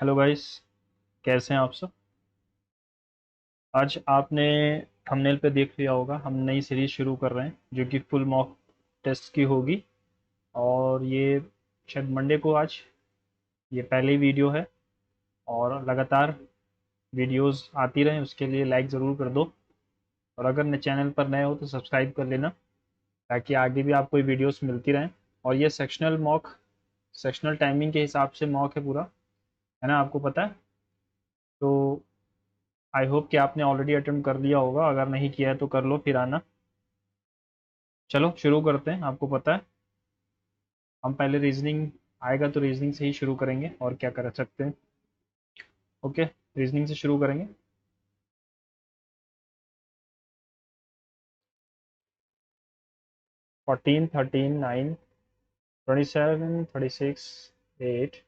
Hello guys. कैसे हैं आप सब। आज आपने थंबनेल पे देख लिया होगा, हम नई सीरीज शुरू कर रहे हैं जो कि फुल मॉक टेस्ट की होगी। और ये शायद मंडे को आज ये पहली वीडियो है। और लगातार वीडियोस आती रहें उसके लिए लाइक ज़रूर कर दो। और अगर नए चैनल पर नए हो तो सब्सक्राइब कर लेना, ताकि आगे भी आपको वीडियोस मिलती रहें। और ये सेक्शनल टाइमिंग के हिसाब से मॉक है पूरा, है ना, आपको पता है। तो आई होप कि आपने ऑलरेडी अटेम्प्ट कर लिया होगा, अगर नहीं किया है तो कर लो फिर आना। चलो शुरू करते हैं। आपको पता है हम पहले रीजनिंग आएगा तो रीजनिंग से ही शुरू करेंगे, और क्या कर सकते हैं। ओके, रीजनिंग से शुरू करेंगे। 14, 13, 9, 27, 36, 8,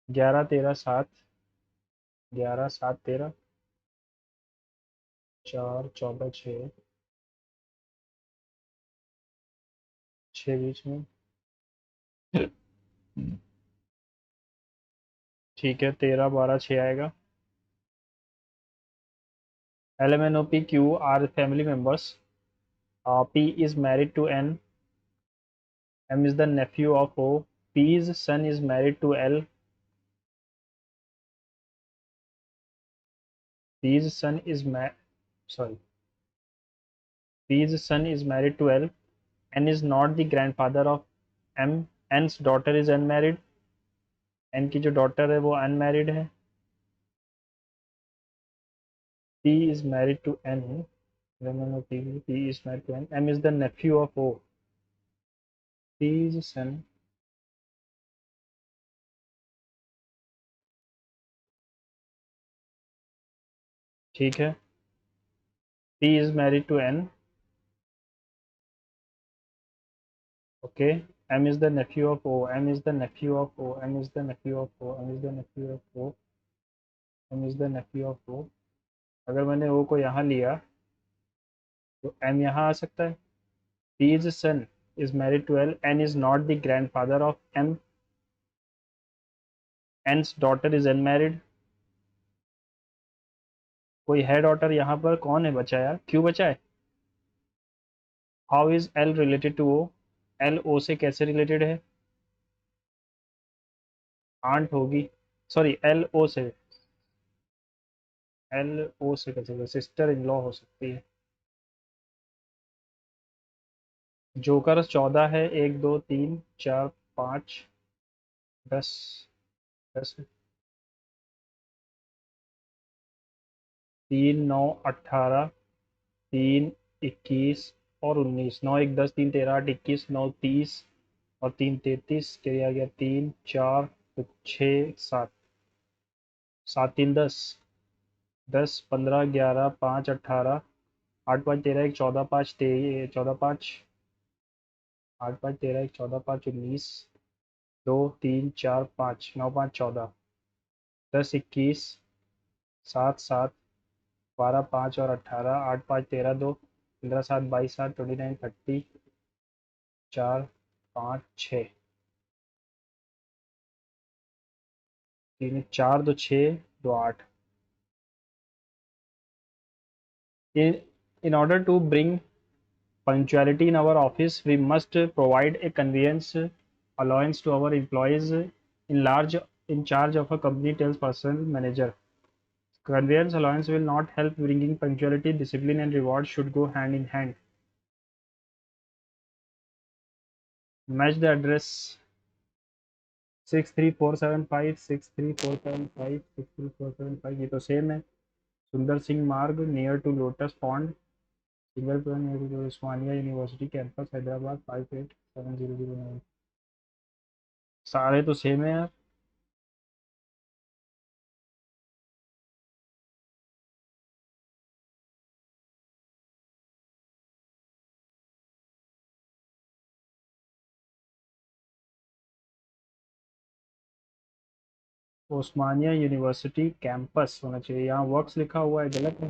11, 13, 7, 11, 7, 13, 4, 14, 6, 6 बीच में। ठीक है, 13, 12, 6 आएगा। L, M, N, O, P, Q are family members. P is married to N. M is the nephew of O. P's son is married to L. P's son is sorry. P's son is married to L. N is not the grandfather of M. N's daughter is unmarried. N की जो daughter है वो unmarried है. P is married to N. No, P is married to N. M is the nephew of O. P's son. ठीक है. P is married to N. Okay. M is the nephew of O. M is the nephew of O. M is the nephew of O. M is the nephew of O. M is the nephew of O. अगर मैंने O को यहाँ लिया तो M यहाँ आ सकता है. P's son is married to L. N is not the grandfather of M. N's daughter is unmarried. कोई है डॉटर यहाँ पर, कौन है बचा यार, क्यों बचा है. How is L related to O. L O से कैसे रिलेटेड है. आंट होगी. सॉरी, एल ओ से. एल ओ से कैसे, सिस्टर इन लॉ हो सकती है. जोकर 14 है, 1, 2, 3, 4, 5, 10. 10, 3, 9, 18, 3, 21 और 19. 9, 1, 10, 3, 13, 8, 21, 9, 30 और 3, 33 के आ गया. 3, 4 तो 6, 7. 7, 3, 10. 10, 15, 11, 5, 18, 8, 5, 13, 1, 14, 5, 14, 5. 8, 5, 13, 1, 14, 5, 19, 2, 3, 4, 5, 9, 5, 14. 10, 21, 7, 7, 12, 5 और 18. 8, 5, 13, 2, 15, 7, 22, 7, 29, 30, 4, 5, 6. 4, 2, 6, 2, 8. In order to bring punctuality in our office, we must provide a convenience allowance to our employees in charge of a company, tells person manager. Conveyance allowance will not help bringing punctuality. Discipline and reward should go hand in hand. Match the address 63475, 63475, 63475. ये तो same है. Sundar Singh Marg near to Lotus Pond, single plan near to Osmania University campus Hyderabad 587009. सारे तो same है यार. उस्मानिया University campus होना चाहिए, यहाँ वर्क्स लिखा हुआ है, गलत है.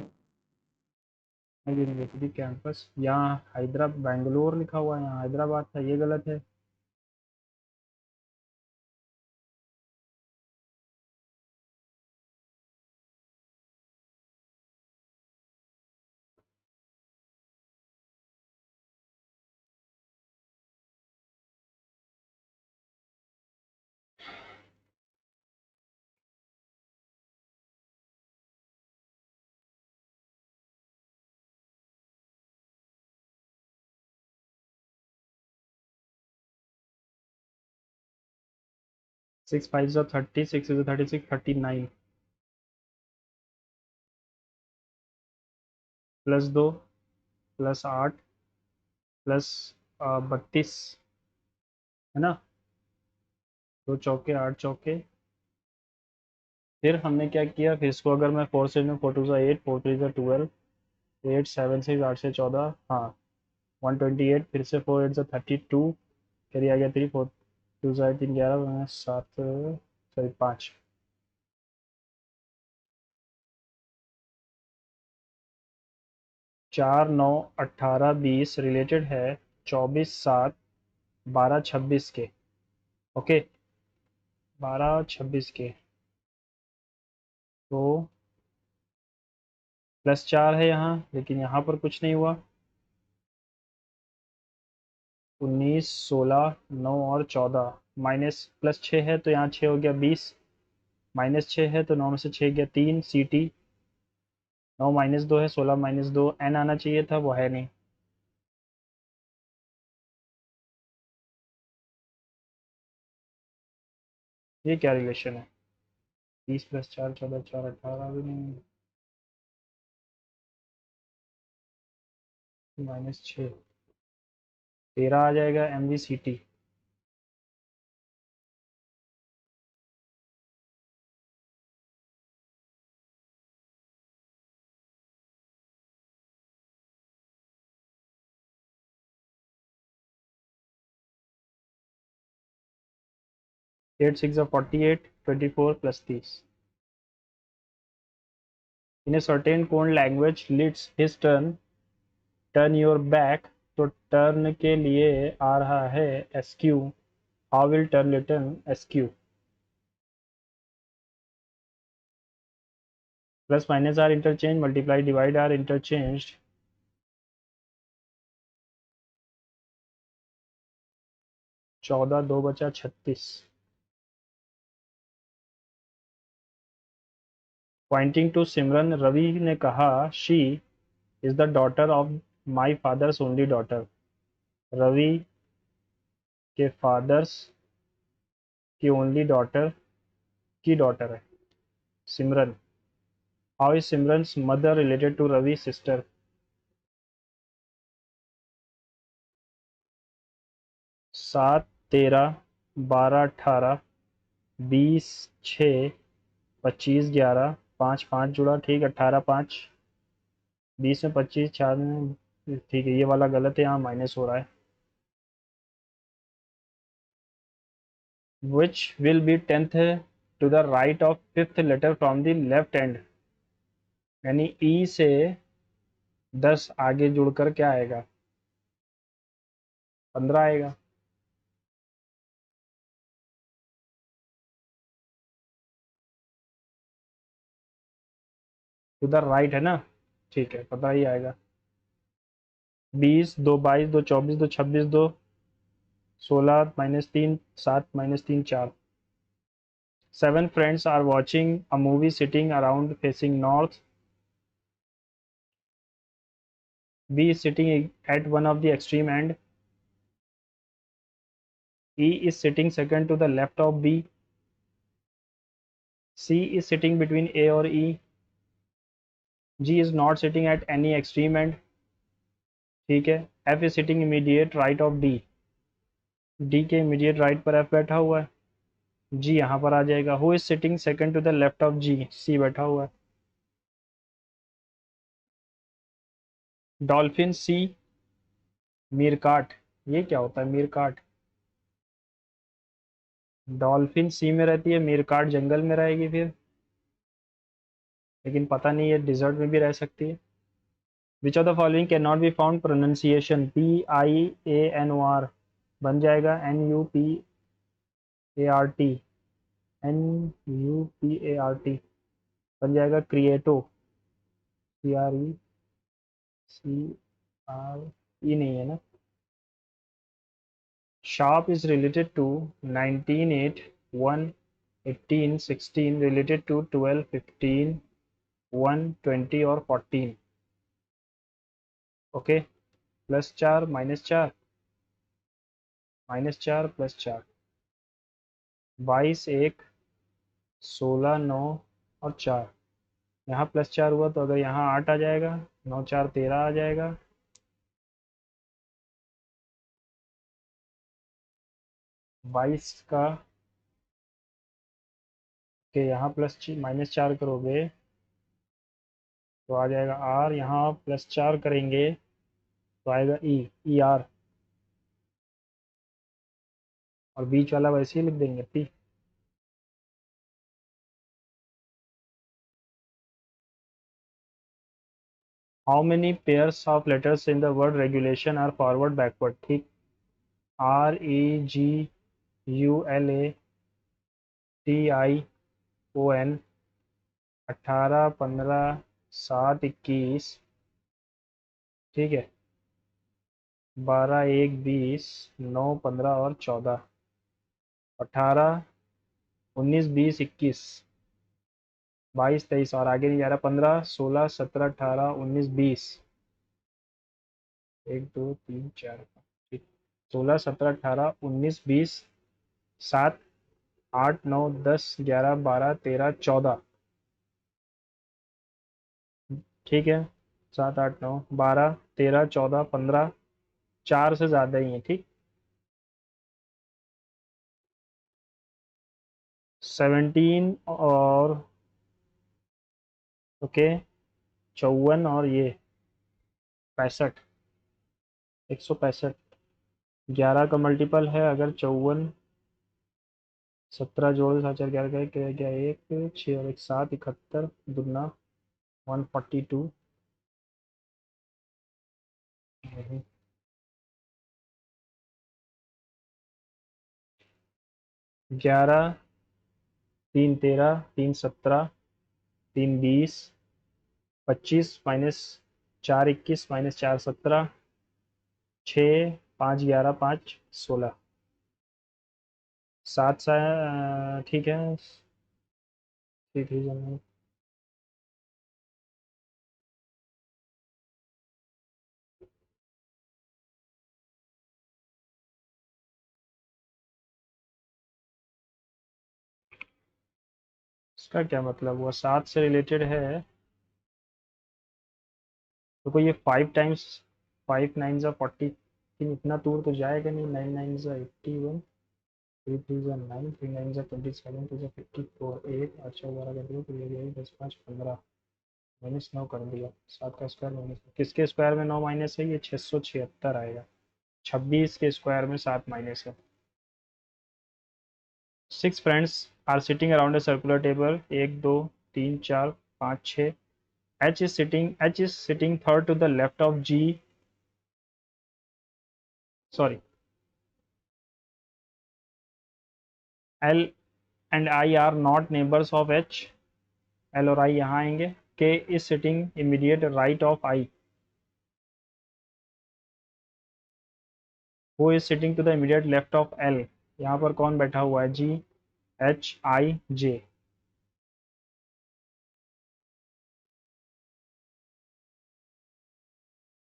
यूनिवर्सिटी कैंपस यहाँ हैदराबाद बेंगलोर लिखा हुआ है, यहाँ हैदराबाद था, ये गलत है. 6 5 जो 30, 6 जो 36, 39 प्लस 2 प्लस 8 प्लस 32 है ना, 2 चौके 8 चौके। फिर हमने क्या किया, फिर इसको अगर मैं 4 से में 4 टू ज़ा 8, 4 3 ज़ा 12, 8 7 6 8 से 14, हाँ 128, फिर से 4 8 ज़ा 32, फिर आ गया 3 4 टू ज़ा 3 11 7 सॉरी 5, 4 9 18 20 रिलेटेड है 24 7 12 26 के। ओके, 12 26 के, तो +4 है यहाँ, लेकिन यहाँ पर कुछ नहीं हुआ। 19 16 9 और 14 माइनस +6 है तो यहाँ 6 हो गया 20, -6 है तो 9 में से 6 गया 3 सी टी, 9 -2 है, 16 -2 एन आना चाहिए था, वो है नहीं। ये क्या रिलेशन है, 20 + 4 14 4 18 भी नहीं, -6 13 आ जाएगा M V C T. 8 6 48, 24 + 30। In a certain code language lets his turn your back, तो टर्न के लिए आ रहा है SQ, how will turn return SQ. Plus minus are interchange, multiply divide are interchange. 14 2 बचा 36। पॉइंटिंग टू सिमरन, रवि ने कहा she is the daughter of my father's only daughter. Ravi के फादर्स की ओनली डॉटर की डॉटर है Simran. How is Simran mother related to Ravi sister. 7 13 12 18 20 6 25 11 5 5 जुड़ा, ठीक, 18 5 20 में 25 4 में, ठीक है, ये वाला गलत है, यहाँ माइनस हो रहा है। which will be 10th to the right of 5th letter from the left hand, यानी ई से 10 आगे जुड़कर क्या आएगा, 15 आएगा। टू द राइट है ना, ठीक है, पता ही आएगा। 20 2 22 2 24 2 26 2 16 -3 7 -3 4। 7 friends are watching a movie sitting around facing north. B is sitting at one of the extreme end. E is sitting second to the left of B. C is sitting between A or E. G is not sitting at any extreme end, ठीक है। F is sitting immediate right of D. D के immediate right पर F बैठा हुआ है, G यहाँ पर आ जाएगा। Who is sitting second to the left of G? C बैठा हुआ है। डॉल्फिन सी, मीरकाट, ये क्या होता है मीरकाट। डॉल्फिन सी में रहती है, मीरकाट जंगल में रहेगी फिर, लेकिन पता नहीं ये डिजर्ट में भी रह सकती है। विच of the following can not be found pronunciation, PIANOR बन जाएगा NUPART, NUPART बन जाएगा। क्रिएटो, CRECRE नहीं है ना। Sharp is related to 19 8 1 18 16 related to 12 15 1 20 और 14। ओके, +4 -4 -4 +4, 22 1 16 9 और 4। यहाँ +4 हुआ तो अगर यहाँ 8 आ जाएगा, 9 4 13 आ जाएगा। 22 का के यहाँ -4 करोगे तो आ जाएगा R, यहाँ +4 करेंगे तो आएगा ई आर, और बीच वाला वैसे ही लिख देंगे P. How many pairs of letters in the word regulation are forward backward? ठीक, REGULATION, 18 15 7 21, ठीक है, 12 1 20 9 15 और 14, 18 19 20 21 22 23 और आगे नहीं जा रहा, 15 16 17 18 19 20, 1 2 3 4 5, 16 17 18 19 20 7 8 9 10 11 12 13 14, ठीक है, 7 8 9 12 13 14 15, 4 से ज़्यादा ही है, ठीक। 17 और ओके 54 और ये 65, 165, 11 का मल्टीपल है अगर 54, 17 जोड़ 7 4 11 का क्या, 1 6 और 1 7, 71 दुना 142। 11 3 13 3 17 3 20 25 -4 21 -4 17, 6 5 11 5 16, 7 सा ठीक है, 3 इसका क्या मतलब हुआ, 7 से रिलेटेड है तो कोई ये 5 टाइम्स 5 9 जा 40, इतना दूर तो जाएगा नहीं, 9 9 जा 81, 3 3 जा 9, 3 9 जा 27, 2 जा 54, 1 8 6 12 कर दिया तो ये गया 10 5 15, -9 कर दिया, 7 का स्क्वायर माइनस, किसके स्क्वायर में 9 माइनस है, ये 676 आएगा, 26 के स्क्वायर में 7 माइनस है। 6 friends are sitting around a circular table, 1 2 3 4 5 6, H is sitting third to the left of G, sorry, L and I are not neighbors of H, L और I यहाँ आएंगे, K is sitting immediate right of I, who is sitting to the immediate left of L, यहाँ पर कौन बैठा हुआ है, G H I J,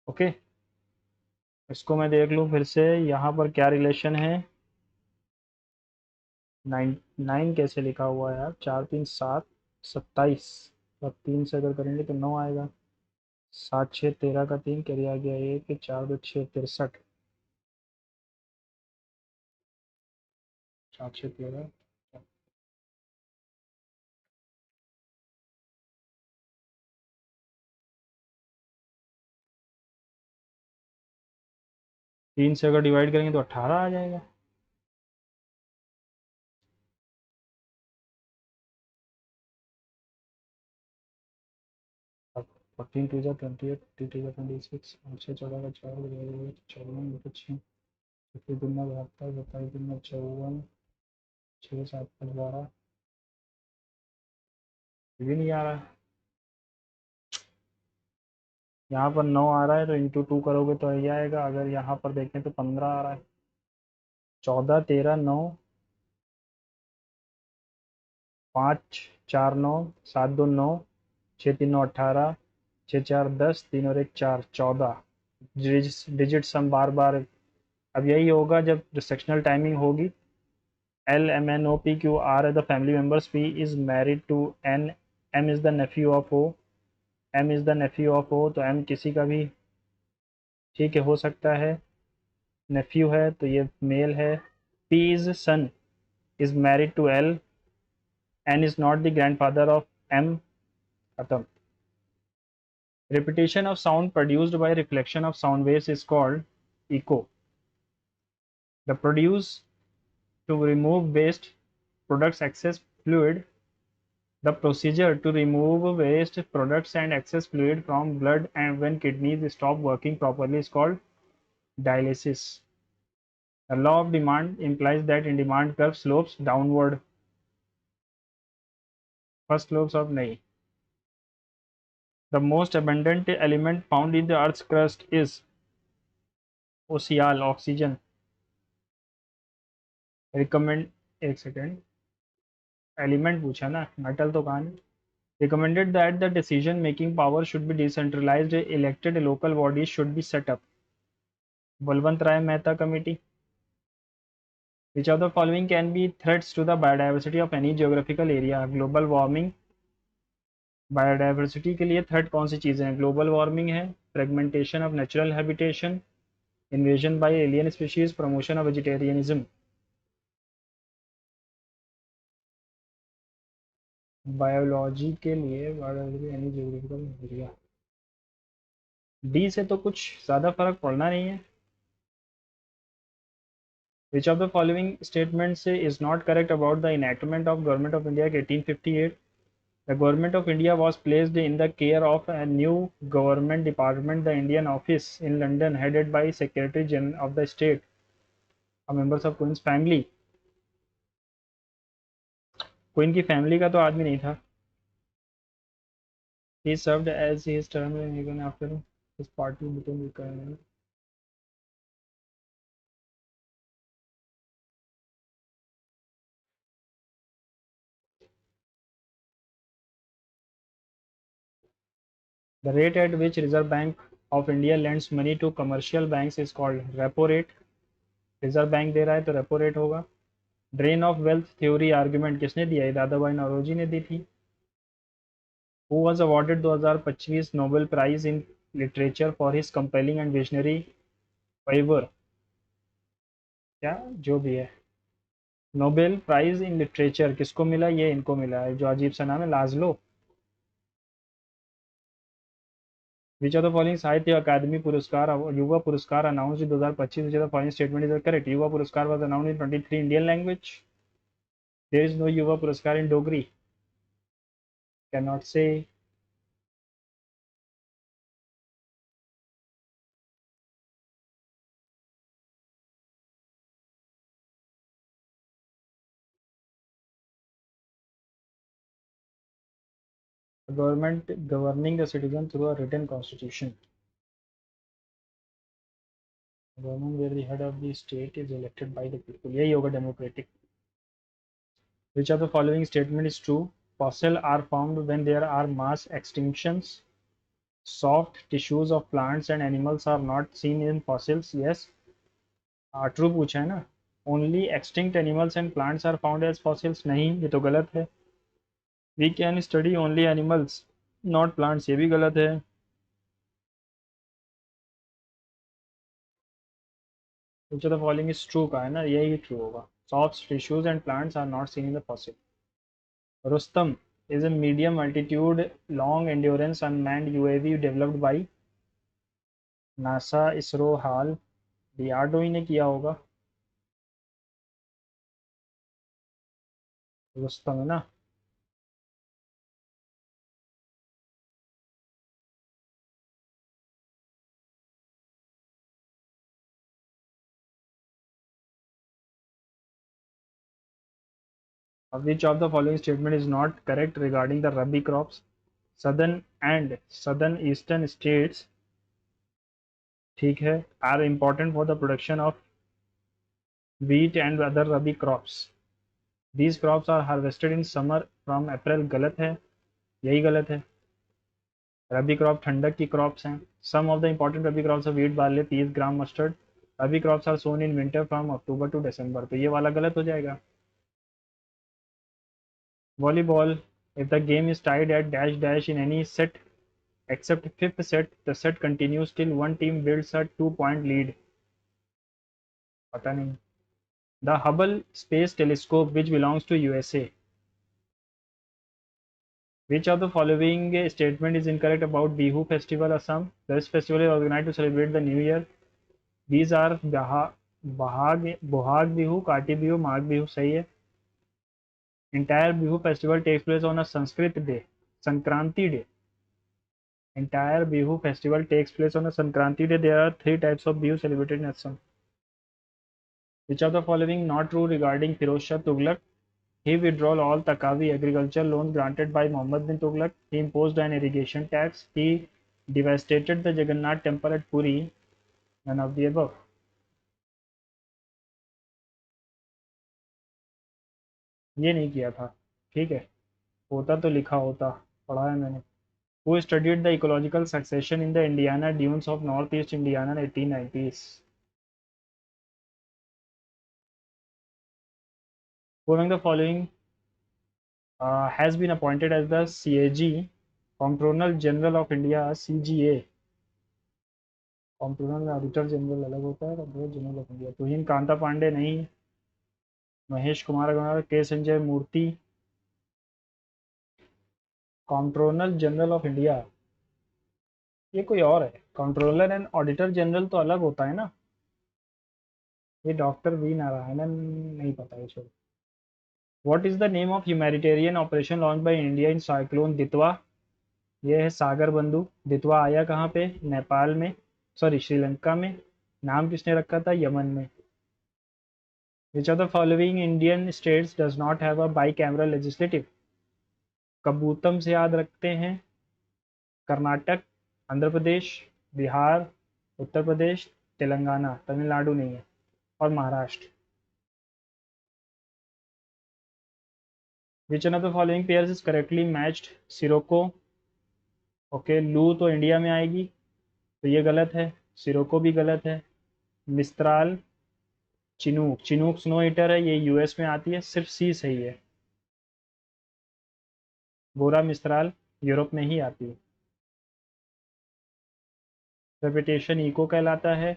okay. इसको मैं देख लूँ फिर से, यहाँ पर क्या रिलेशन है, 9 कैसे लिखा हुआ है यार, 4 3 7 27, और 3 से अगर करेंगे तो 9 आएगा, 7 6 13 का 3 कैरी आ गया 1, 4 2 6 63, 4 6 13, 3 से अगर डिवाइड करेंगे तो 18 आ जाएगा। अब 14 2 जा 28, 22 जा 26, 6 14 का 4, 54 बटे 6, फिर दुना 72, 27 दुना 54, 6 7 5 12, ये भी नहीं आ रहा, यहाँ पर 9 आ रहा है तो इंटू 2 करोगे तो ये आएगा, अगर यहाँ पर देखें तो 15 आ रहा है, 14 13 9 5 4 9 7 2 9, 6 3 9 18, 6 4 10, 3 और 1 4, 14 डिजिट सम बार बार। अब यही होगा जब सेक्शनल टाइमिंग होगी L, M, N, O, P, Q, R are the family members. P is married to N. M is the nephew of O. M is the nephew of O, तो M किसी का भी ठीक है हो सकता है, नेफ्यू है तो ये मेल है. P is son, is married to L. N is not the grandfather of M. खत्म. Repetition of sound produced by reflection of sound waves is called echo. The produce to remove waste products excess fluid. The procedure to remove waste products and excess fluid from blood and when kidneys stop working properly is called dialysis. The law of demand implies that in demand curve slopes downward. First slopes of nahi. The most abundant element found in the Earth's crust is OCl, oxygen. Recommend एक second, element पूछा ना, metal तो कहाँ नहीं. Recommended that the decision making power should be decentralized, elected local bodies should be set up. Balwant Rai Mehta committee. Which of the following can be threats to the biodiversity of any geographical area? Global warming. Biodiversity के लिए threat कौन सी चीज़ें हैं? Global warming है, fragmentation of natural habitation, invasion by alien species, promotion of vegetarianism. Biology के लिए biodiversity यानी जियोग्राफिकल एरिया. डी से तो कुछ ज़्यादा फर्क पड़ना नहीं है. Which of the following statements is not correct about the enactment of Government of India 1858? The Government of India was placed in the care of a new government department, the Indian Office in London, headed by Secretary General of the State, a members of Queen's family. Queen की family का तो आदमी नहीं था. He served as his term even after his party became weaker. The rate at which Reserve Bank of India lends money to commercial banks is called repo rate. Reserve bank दे रहा है तो repo rate होगा. Drain of wealth theory argument किसने दिया है? Dadabhai Naoroji ने दी थी. Who was awarded 2025 Nobel prize in literature for his compelling and visionary favour? क्या जो भी है, नोबेल प्राइज इन लिटरेचर किसको मिला? ये इनको मिला है, जो अजीब सा नाम है, Laszlo. Which of the following Sahitya Akademi Puraskar Yuva Puraskar announced 2025? Which of the following statement is correct? Yuva Puraskar was announced in 23 Indian language. There is no Yuva Puraskar in Dogri. Can not say. Government governing the citizen through a written constitution. Government where the head of the state is elected by the people. यही होगा democratic. Which of the following statement is true? Fossils are found when there are mass extinctions. Soft tissues of plants and animals are not seen in fossils. Yes. True पूछा है ना. Only extinct animals and plants are found as fossils. नहीं, ये तो गलत है. We can study only animals, not plants. ये भी गलत है. Which of the following is true का है ना, यही true होगा. Soft tissues and plants are not seen in the fossil. Rustam is a medium altitude, long endurance unmanned UAV developed by NASA, ISRO, HAL. DRDO ही ने किया होगा. रुस्तम है ना. Which of the following statement is not correct regarding the rabi crops? Southern and southern eastern states, ठीक है, are important for the production of wheat and other rabi crops. These crops are harvested in summer from April. गलत है, यही गलत है. रबी crop ठंडक की crops हैं. Some of the important rabi crops are wheat, barley, peas, gram, mustard. Rabi crops are sown in winter from October to December. तो ये वाला गलत हो जाएगा. Volleyball, if the game is tied at dash dash in any set except fifth set, the set continues till one team builds a 2 point lead. पता नहीं. The Hubble Space Telescope, which belongs to USA. Which of the following statement is incorrect about Bihu Festival, Assam? This festival is organized to celebrate the New Year. These are Bohag Bihu, Kati Bihu, Magh Bihu. सही है. Entire Bihu festival takes place on a Sanskrit day, Sankranti day. Entire Bihu festival takes place on a Sankranti day. There are 3 types of Bihu celebrated in Assam. Which of the following not true regarding Firoz Shah Tughlaq? He withdrew all Takawi agriculture loans granted by Muhammad bin Tughlaq. He imposed an irrigation tax. He devastated the Jagannath temple at Puri. None of the above. ये नहीं किया था. ठीक है, होता तो लिखा होता, पढ़ा है मैंने. Who studied the ecological succession in the Indiana dunes of northeast Indiana in 1890s? Who among the following has been appointed as the CAG, Comptroller General of India, CGA? Comptroller में ऑडिटर जनरल अलग होता है, comptroller general of India. तुहिन कांता पांडे नहीं. महेश कुमार अग्रवाल, के संजय मूर्ति. Controller general of India ये कोई और है. कंट्रोलर एंड ऑडिटर जनरल तो अलग होता है ना. ये डॉक्टर वी नारायणन नहीं पता है. छोड़. What is the name of humanitarian operation launch by India in cyclone Ditwah? ये है सागर बंधु. दितवा आया कहाँ पे? नेपाल में, सॉरी श्रीलंका में. नाम किसने रखा था? यमन में. Which of the following Indian states does not have a bicameral legislative? कबूतम से याद रखते हैं. कर्नाटक, आंध्र प्रदेश, बिहार, उत्तर प्रदेश, तेलंगाना. तमिलनाडु नहीं है. और Maharashtra. Which one of the following pairs is correctly matched? Scirocco. Okay, लू तो इंडिया में आएगी तो ये गलत है. सिरोको भी गलत है. Mistral, Chinook. Chinook snow eater है, ये यूएस में आती है. सिर्फ सी सही है. गोरा मिस्त्राल यूरोप में ही आती है. रेपिटेशन इको कहलाता है.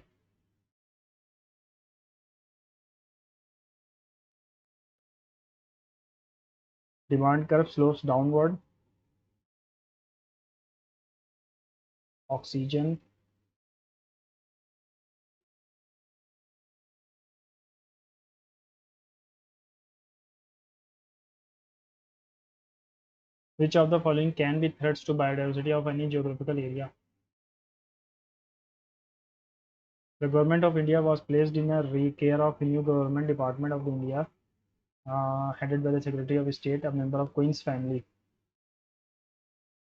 Demand curve slopes downward. Oxygen. Which of the following can be threats to biodiversity of any geographical area? The government of India was placed in a care of new government department of India, headed by the Secretary of State, a member of Queen's family.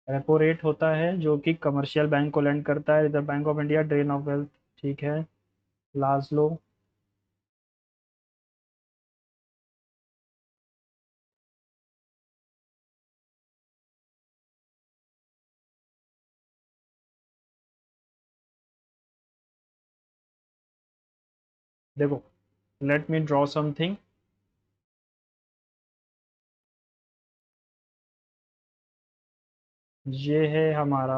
Repo rate होता है जो कि commercial bank को land करता है. Reserve bank of India, drain of wealth. ठीक है. लाजलो. देखो, लेट मी ड्रॉ समथिंग. ये है हमारा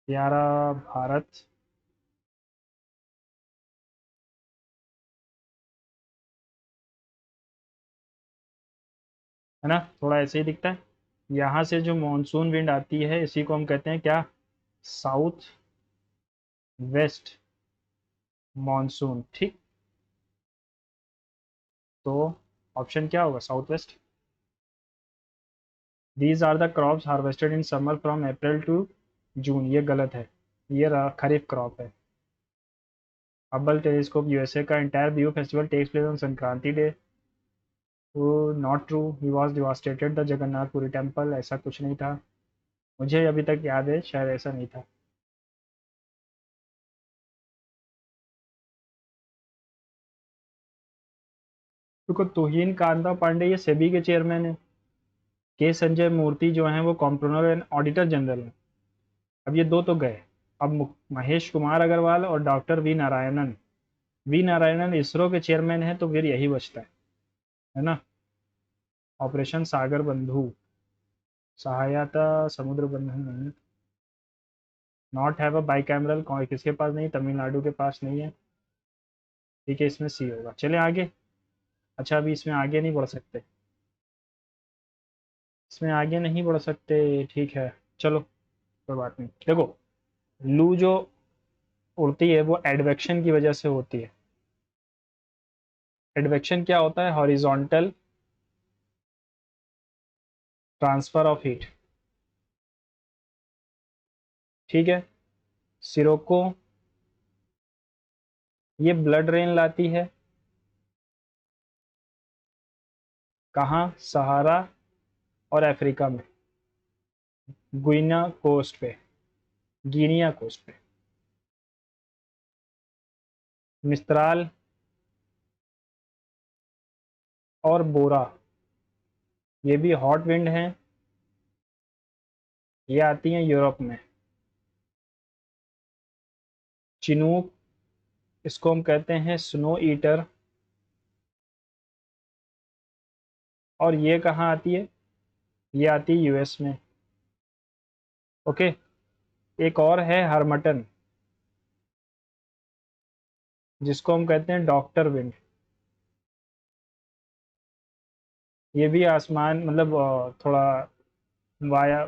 प्यारा भारत. है ना, थोड़ा ऐसे ही दिखता है. यहाँ से जो मॉनसून विंड आती है इसी को हम कहते हैं क्या? South west monsoon. ठीक, तो ऑप्शन क्या होगा? South west. These are the crops harvested in summer from April to June. ये गलत है, ये खरीफ क्रॉप है. हबल टेलीस्कोप यूएसए का. Entire view festival takes place on Sankranti day. Not true. He was devastated the Jagannath Puri temple. ऐसा कुछ नहीं था. मुझे अभी तक याद है शायद ऐसा नहीं था. देखो, तोहिन कांता पांडे ये सेबी के चेयरमैन है. के संजय मूर्ति जो हैं वो कंट्रोलर एंड ऑडिटर जनरल हैं. अब ये दो तो गए. अब महेश कुमार अग्रवाल और doctor V Narayanan. V Narayanan ISRO के चेयरमैन है, तो फिर यही बचता है ना. ऑपरेशन सागर बंधु, सहायता समुद्र बंधु नहीं। नॉट हैव अ बाइकैमरल, किसके पास नहीं, तमिलनाडु के पास नहीं है। ठीक है, इसमें सी होगा। चले आगे। अच्छा, अभी इसमें आगे नहीं बढ़ सकते, इसमें आगे नहीं बढ़ सकते, ठीक है। चलो कोई बात नहीं। देखो, लू जो उड़ती है वो एडवेक्शन की वजह से होती है। एडवेक्शन क्या होता है? Horizontal transfer of heat. ठीक है। सिरोको, ये ब्लड रेन लाती है कहाँ? सहारा और अफ्रीका में, गुइना कोस्ट पे, गिनिया कोस्ट पे। मिस्त्राल और बोरा, ये भी हॉट विंड हैं, ये आती हैं यूरोप में। चिनूक, इसको हम कहते हैं स्नो ईटर, और ये कहाँ आती है? ये आती है यूएस में। ओके। एक और है हरमटन, जिसको हम कहते हैं डॉक्टर विंड। ये भी आसमान मतलब थोड़ा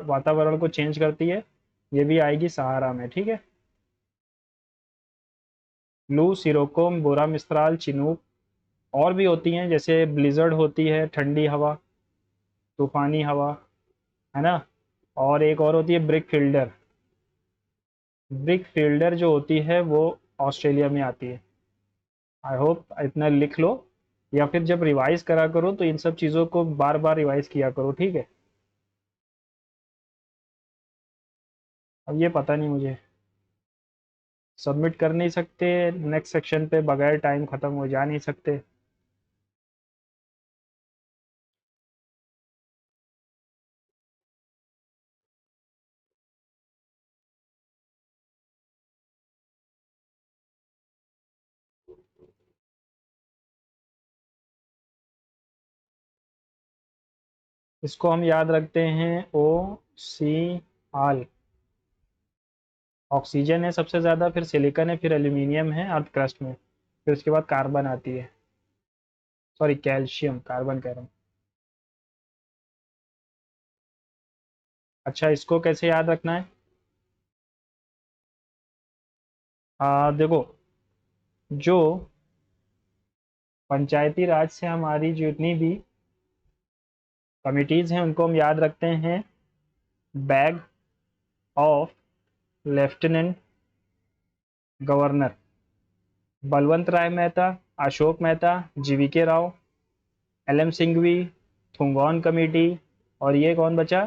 वातावरण को चेंज करती है। ये भी आएगी सहारा में। ठीक है। लू, सिरोको, बोरा, मिस्त्राल, चिनूक, और भी होती हैं, जैसे ब्लिजर्ड होती है, ठंडी हवा, तूफानी हवा, है ना। और एक और होती है ब्रिक फील्डर। ब्रिक फील्डर जो होती है वो ऑस्ट्रेलिया में आती है। आई होप इतना लिख लो, या फिर जब रिवाइज करा करो तो इन सब चीज़ों को बार बार रिवाइज किया करो। ठीक है। अब ये पता नहीं मुझे, सबमिट कर नहीं सकते नेक्स्ट सेक्शन पे, बगैर टाइम ख़त्म हो जा नहीं सकते। इसको हम याद रखते हैं ओ सी आल। ऑक्सीजन है सबसे ज़्यादा, फिर सिलिकॉन है, फिर एल्यूमिनियम है अर्थ क्रस्ट में, फिर उसके बाद कार्बन आती है। सॉरी, कैल्शियम, कार्बन कह रहा हूँ। अच्छा, इसको कैसे याद रखना है? देखो, जो पंचायती राज से हमारी जितनी भी कमिटीज़ हैं उनको हम याद रखते हैं bag of lieutenant governor. Balwant Rai Mehta, Ashok Mehta, GVK Rao, L M Singhvi, Thungon committee, और ये कौन बचा?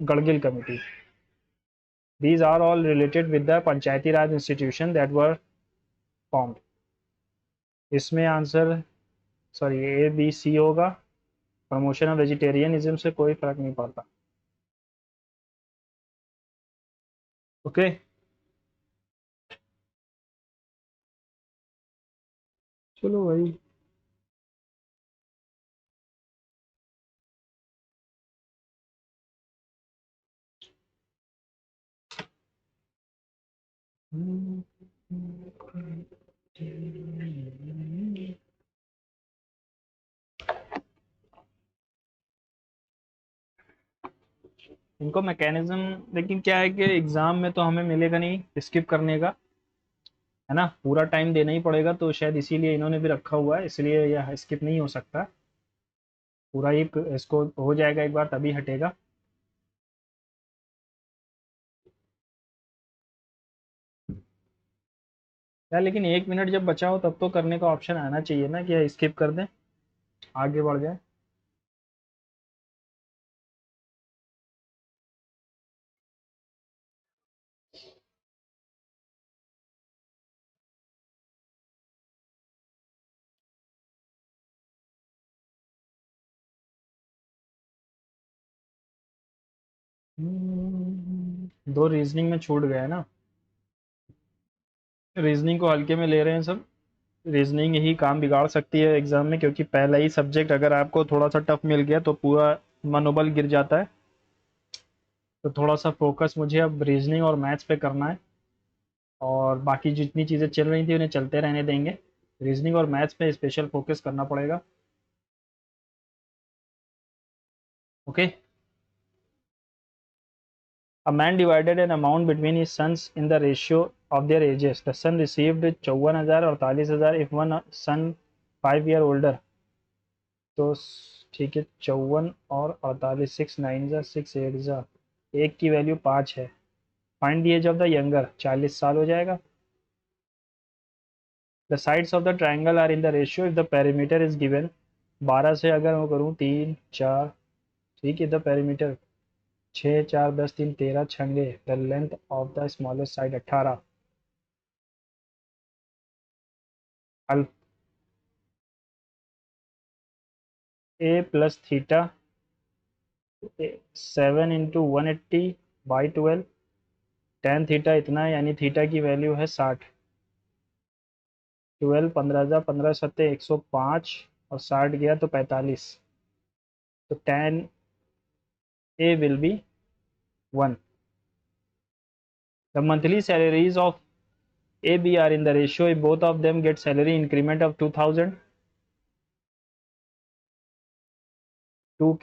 Gadgil committee. These are all related with the Panchayati Raj institution that were formed। इसमें answer, sorry, A B C होगा। प्रमोशन ऑफ वेजिटेरियनिज्म से कोई फर्क नहीं पड़ता। ओके। चलो भाई। इनको मैकेनिज्म, लेकिन क्या है कि एग्जाम में तो हमें मिलेगा नहीं स्किप करने का, है ना, पूरा टाइम देना ही पड़ेगा, तो शायद इसीलिए इन्होंने भी रखा हुआ है, इसलिए यह स्किप नहीं हो सकता। पूरा ही इसको हो जाएगा एक बार तभी हटेगा। यार लेकिन 1 मिनट जब बचा हो तब तो करने का ऑप्शन आना चाहिए ना, कि स्किप कर दें, आगे बढ़ जाए। दो रीजनिंग में छूट गए ना, रीजनिंग को हल्के में ले रहे हैं सब। रीजनिंग ही काम बिगाड़ सकती है एग्जाम में, क्योंकि पहला ही सब्जेक्ट अगर आपको थोड़ा सा टफ मिल गया तो पूरा मनोबल गिर जाता है। तो थोड़ा सा फोकस मुझे अब रीजनिंग और मैथ्स पे करना है, और बाकी जितनी चीज़ें चल रही थी उन्हें चलते रहने देंगे। रीजनिंग और मैथ्स पे स्पेशल फोकस करना पड़ेगा। Okay. A man divided an amount between his sons in the ratio of their ages. The son received 54,000 और 43,000 if one son 5 year older। तो ठीक है, 54 और 48, 6 9 जा 6 8 जा, एक की वैल्यू 5 है। Find the age of the younger, 40 साल हो जाएगा। The sides of the triangle are in the ratio if the perimeter is given. 12 से अगर मैं करूँ 3 4, ठीक है, द पेरीमीटर 6 4 10 3 13 छंगे, the length of the smallest side 18। Alpha plus theta 7 × 180/12। Tan theta इतना है, यानी थीटा की वैल्यू है 60। 12 15 15 सत्ते 105, और 60 गया तो 45। तो ten A will be 1। The monthly salaries of A B are in the ratio if both of them get salary increment of 2000। 2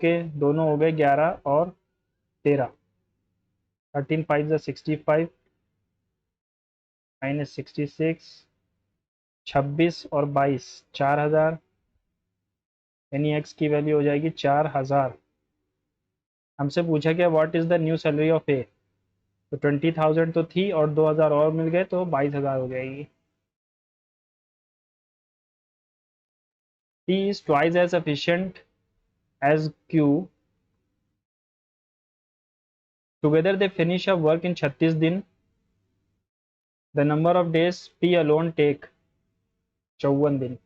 के दोनों हो गए 11 और 13। 13 5 ज़ा 65 -66, 26 और 22 4000, यानी एक्स की वैल्यू हो जाएगी 4000। हमसे पूछा गया what is the new salary of A. तो 20,000 तो थी और 2000 और मिल गए तो 22,000 हो जाएगी। P is twice as efficient as Q. Together they finish a work in 36 दिन। The number of days P alone take 54 दिन।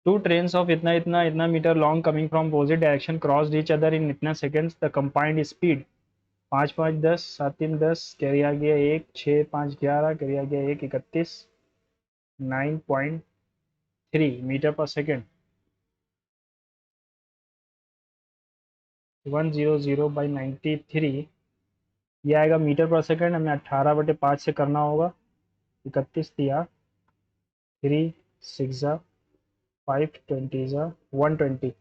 Two trains of इतना इतना इतना metre long coming from opposite direction crossed each other in इतना seconds. The combined speed 5 5 10 7 3 10, carry आ गया 1 6 5 11, carry आ गया 1 31, 9.3 मीटर पर सेकेंड। 100/93, ये आएगा मीटर पर सेकेंड। हमें 18/5 से करना होगा। 31 दिया, 3 6 ज़ा 5 20 ज़ा 120।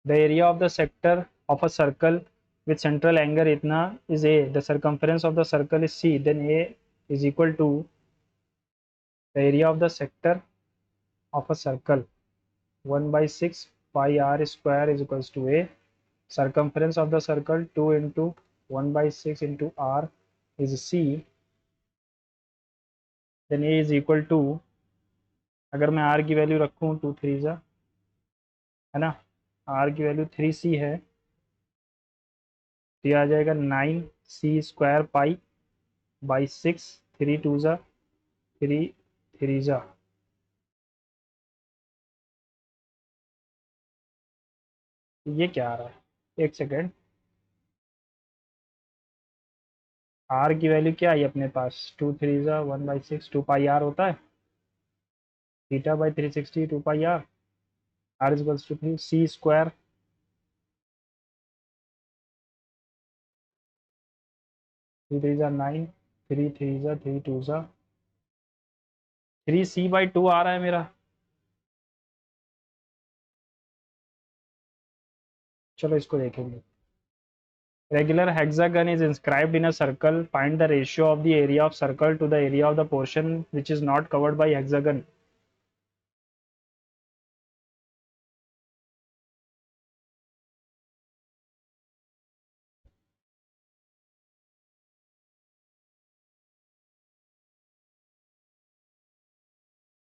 The area of the sector of a circle with central angle इतना is A. The circumference of the circle is C, then A is equal to the area of the sector of a circle 1/6 pi r square is equals to A. Circumference of the circle 2 into 1/6 into r is c, then a is equal to, अगर मैं r की value रखूँ 2 3 ज़ा, है ना, r की value 3c है, तो ये आ जाएगा 9c² पाई बाई 6, 3 2 ज़ा 3 3 ज़ा। ये क्या आ रहा है, एक सेकेंड। r की वैल्यू क्या आई अपने पास, 2 3 ज़ा 1/6 2 पाई r होता है, theta by 360 2 pi r is equals to 3 c², 3 3 ज़ा 9, 3 3 ज़ा 3 2 ज़ा 3c/2 आ रहा है मेरा। चलो इसको देखेंगे। Regular hexagon is inscribed in a circle, find the ratio of the area of circle to the area of the portion which is not covered by hexagon.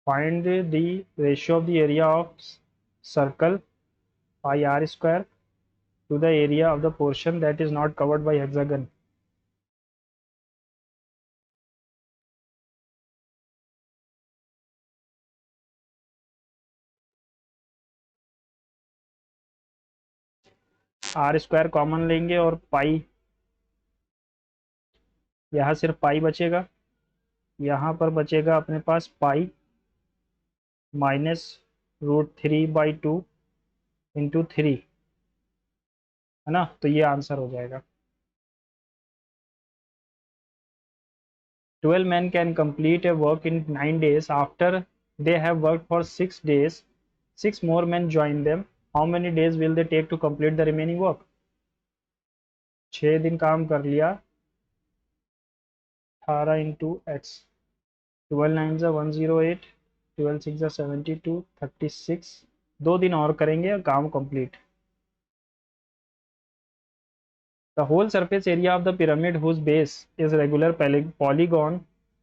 Find the ratio of the area of circle pi r square to the area of the portion that is not covered by hexagon. R square common लेंगे और पाई, यहाँ सिर्फ पाई बचेगा, यहाँ पर बचेगा अपने पास pi minus √3/2 into 3, है ना, तो ये आंसर हो जाएगा। 12 men can complete a work in 9 days after they have worked for 6 days. 6 more men join them. How many days will they take to complete the remaining work? 6 दिन काम कर लिया, 18 इंटू एक्स, 12 9 ज़ा 108, 12 6 ज़ा 72, 36, 2 दिन और करेंगे काम complete. The whole surface area of the pyramid whose base is regular polygon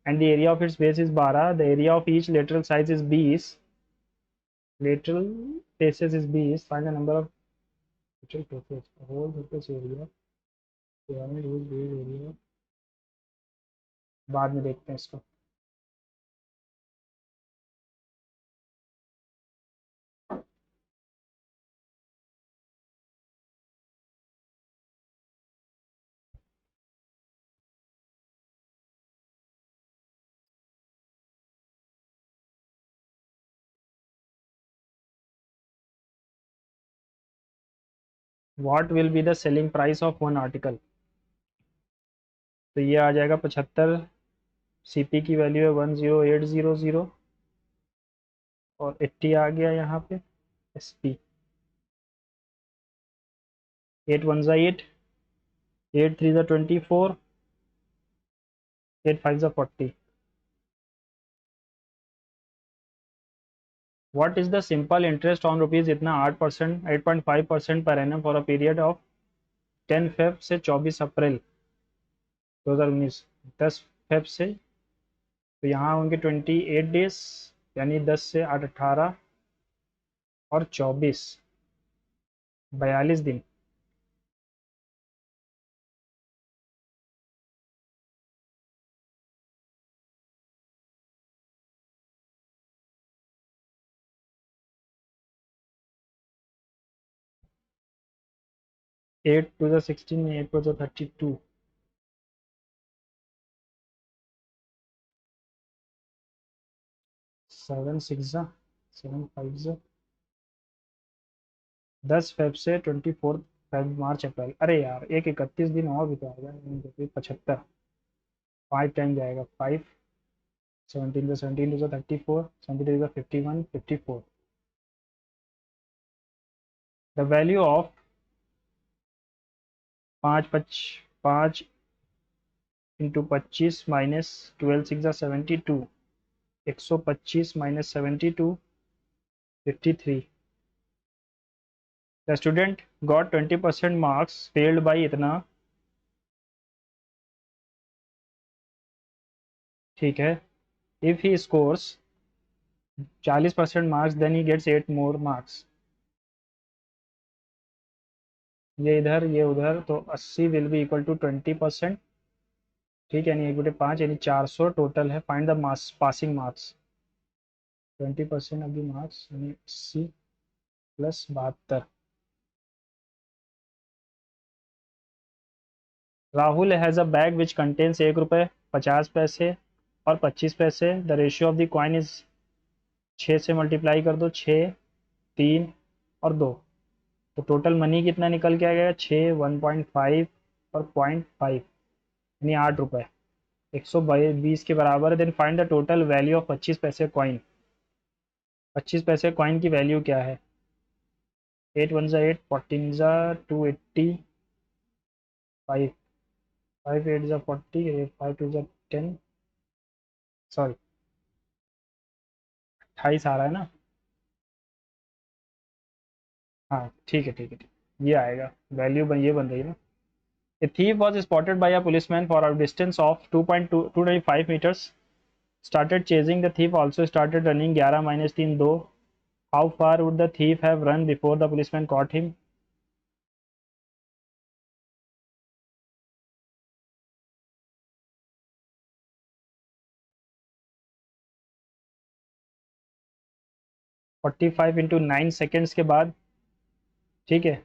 and the area of its base is 12, the area of each lateral side is 20, lateral faces is 20, find the number of lateral faces, the whole surface area, pyramid whose base area, बाद में देखते हैं इसको। What will be the selling price of one article? तो ये आ जाएगा 75, CP की value है 10800 और 80 आ गया यहाँ पे एसपी, 8 1 ज़ा 8, 8 3 ज़ा 24, 8 5 ज़ा 40। What is the simple interest on rupees इतना 8%, 8.5% per annum for a period of 10 Feb से 24 अप्रैल 2019, 10 फेब से, तो यहाँ होंगे 28 डेज, यानी 10 से 8 18 और 24, 42 दिन। एट टू ज़ा 16, 8 टू ज़ा 32, 7 6 ज़ा 7 5 ज़ा 10 फेब से 24 फेब मार्च अप्रैल, अरे यार एक 31 दिन और भी तो आ जाए, 75, 5 टाइम जाएगा, 5 17 ज़ा 17 टू ज़ा 34, 17 ज़ा 51, 54। The value of 5 into 25 minus 12 6 ज़ा 72, 125 minus 72, 53। The student got 20% marks failed by इतना, ठीक है, if he scores 40% marks then he gets 8 more marks. ये इधर ये उधर, तो 80 विल बी इक्वल टू 20%, ठीक है, यानी 1/5 यानी 400 टोटल है। Find the marks passing marks, 20% of the marks यानी 80 plus 72। Rahul has a bag which contains 1 रुपये 50 पैसे और 25 पैसे, the ratio of the coin is, 6 से मल्टीप्लाई कर दो, 6 3 और 2, तो टोटल मनी कितना निकल के आ गया, 6 1.5 और 0.5 यानी 8 रुपये, 120 के बराबर है। Then find the total value of 25 paise coin, 25 paise coin की वैल्यू क्या है, 8 1 ज़ा 8, 14 ज़ा 280, 5 5 8 ज़ा 40, 5 2 ज़ा 10, सॉरी 28 आ रहा है ना, हाँ ठीक है ठीक है ठीक, ये आएगा वैल्यू ये बन रही है ना। A thief was spotted by a policeman for a distance of 2.225 meters. Started chasing the thief also started running 11 minus 3 2. How far would the thief have run before the policeman caught him? Forty five into 9 seconds के बाद, ठीक है,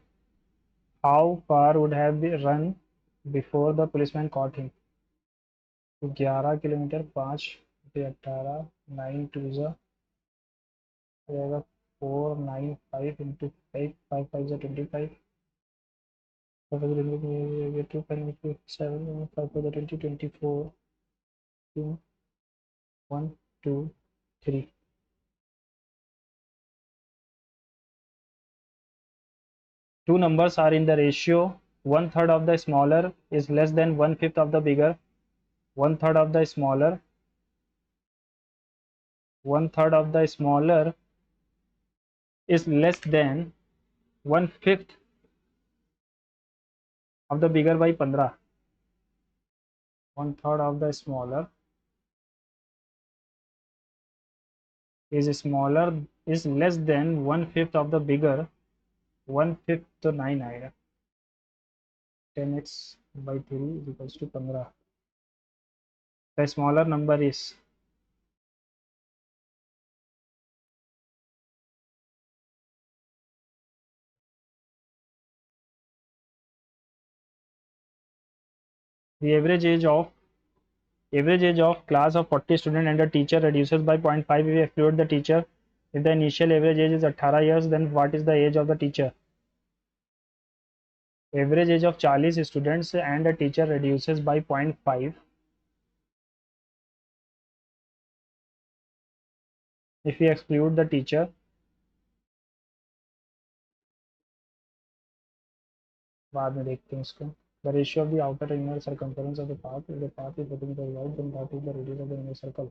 how far would have run before the policeman cot him. 11 kilometre, 5 × 18, 9 2 जाएगा 495 × 5 5 5 25 5 5 24 2 1 2 3। Two numbers are in the ratio 1/3 of the smaller is less than 1/5 of the bigger. 1/3 of the smaller, 1/3 of the smaller is less than 1/5 of the bigger by 15. 1/3 of the smaller is less than 1/5 of the bigger. 1/5 तो 9 आएगा। 10x by 3 is equals to 15. The smaller number is the average age of class of 40 students and the teacher reduces by 0.5 if we exclude the teacher. If the initial average age is 18 years, then what is the age of the teacher? Average age of 40 students and a teacher reduces by 0.5 if we exclude the teacher. बाद में देखते हैं इसको. The ratio of the outer and inner circumference of the path, if the path is perpendicular to right, then that is the radius of the inner circle.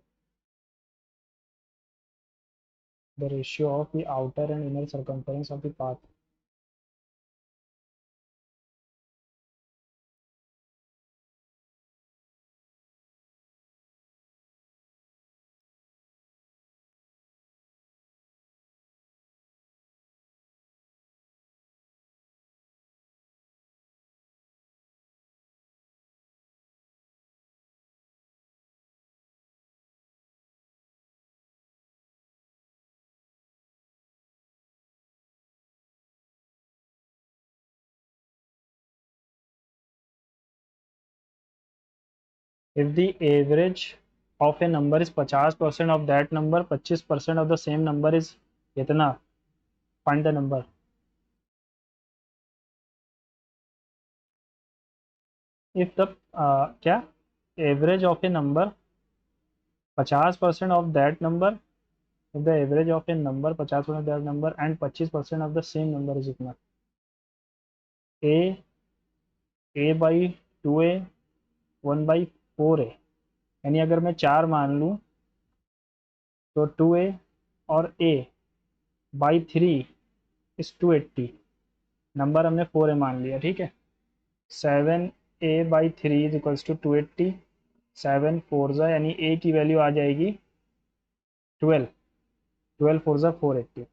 The ratio of the outer and inner circumference of the path. If the average of a number is 50% of that number, 25% of the same number is कितना? Find the number. If the क्या average of a number 50% of that number, if the average of a number 50% of that number and 25% of the same number is इतना. a by 2a 1 by 4a, यानी अगर मैं 4 मान लूँ तो 2a और a by 3 is 280. Number हमने 4a मान लिया, ठीक है. 7a by 3 is equals to 280. 7 4 जा यानी a की वैल्यू आ जाएगी 12. 12 4 जा 480.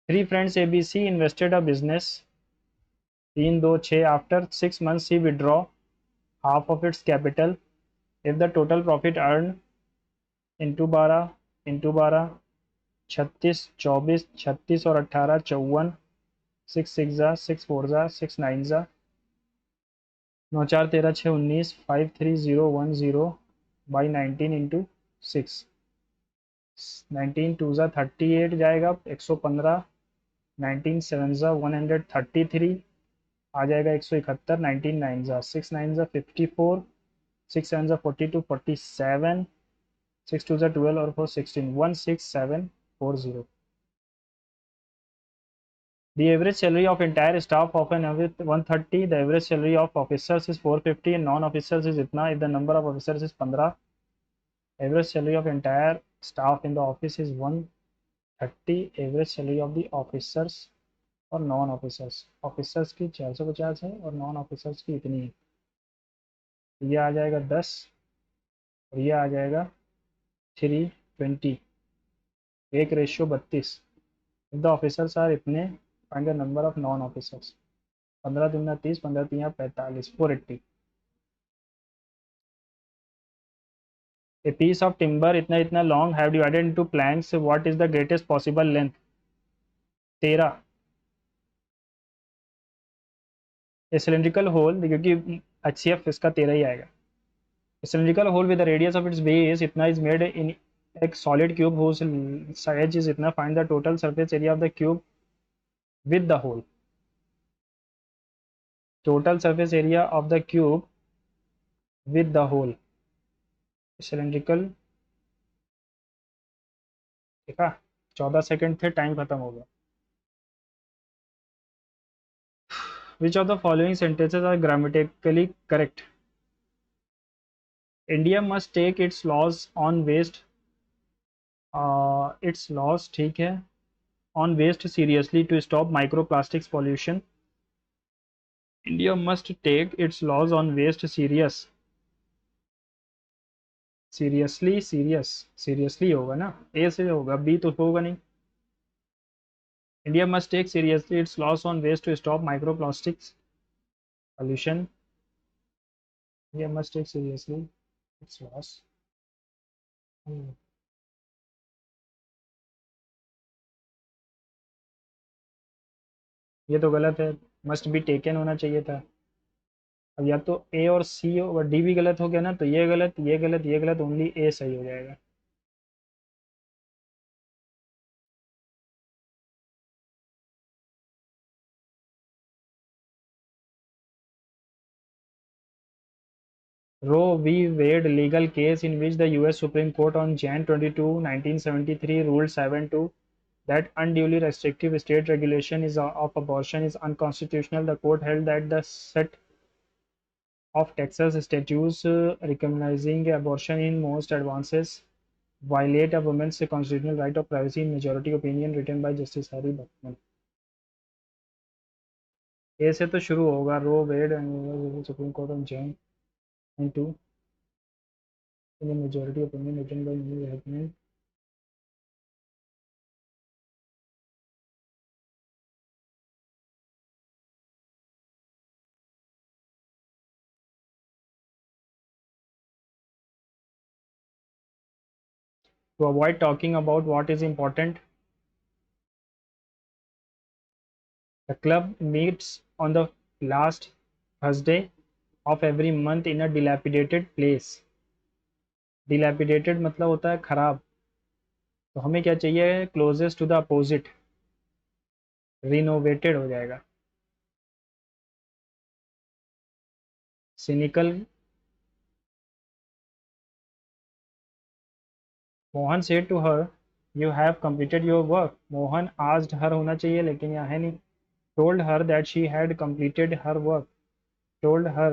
Three friends ABC invested a business 3 2 6. After 6 months he withdraw half of its capital. If the total profit earned into 12 36 24 36 और 18 54. 6 6 जा 6 4 जा 6 9 जा 9 4 13 6 19. 5 3 0 1 0 by 19 into 6. 19 2 जा 38 जाएगा 115. 19 7 जा 133 आ जाएगा 171. 19 9 जा 6 9 जा 54. 6 7 जा 42 47. 6 2 जा 12 और 4 16. 16740. The average salary of entire staff of an average 130. The average salary of officers is 450 and non-officers is itna. If the number of officers is 15. Average salary of entire staff in the office is 130. Average salary of the officers और non officers. Officers की 450 है और non officers की इतनी है. ये आ जाएगा 10 और ये आ जाएगा 320. एक ratio 32. If the officers are इतने, find the number of non officers. 15 दूना 30, 15 3 45. 480. A piece of timber इतना इतना long have divided into planks. What is the greatest possible length? 13. A cylindrical whole, क्योंकि HCF इसका 13 ही आएगा। Cylindrical whole with the radius of its base इतना is made in एक solid cube whose size is इतना, find the total surface area of the cube with the hole, total surface area of the cube with the hole, cylindrical। देखा, 14 second थे, time खत्म हो गया। Which of the following sentences are grammatically correct? India must take its laws on waste, its laws, ठीक है, on waste seriously to stop microplastics pollution. India must take its laws on waste seriously होगा ना, ए से होगा, B तो होगा नहीं। India must take seriously its laws on waste to stop microplastics pollution. India must take seriously its laws। ये तो गलत है, मस्ट बी टेकन होना चाहिए था। अब या तो ए और सी और डी भी गलत हो गया ना, तो ये गलत, ये गलत, ये गलत, ओनली ए सही हो जाएगा। Roe v. Wade legal case in which the US Supreme Court on Jan 22, 1973 ruled 7-2 that unduly restrictive state regulation of abortion is unconstitutional. The court held that the set of Texas statutes recognizing abortion in most advances violate a woman's constitutional right of privacy in majority opinion written by Justice Harry Buckman. ए से तो शुरू होगा, Roe Wade and Supreme Court on Jain and to in a majority opinion written by Neil Redman. To avoid talking about what is important, the club meets on the last Thursday of every month in a dilapidated place. Dilapidated मतलब होता है खराब, तो हमें क्या चाहिए, closest to the opposite, renovated हो जाएगा। cynical, Mohan said to her, you have completed your work. Mohan asked her होना चाहिए, लेकिन यहाँ है नहीं। told her that she had completed her work, told her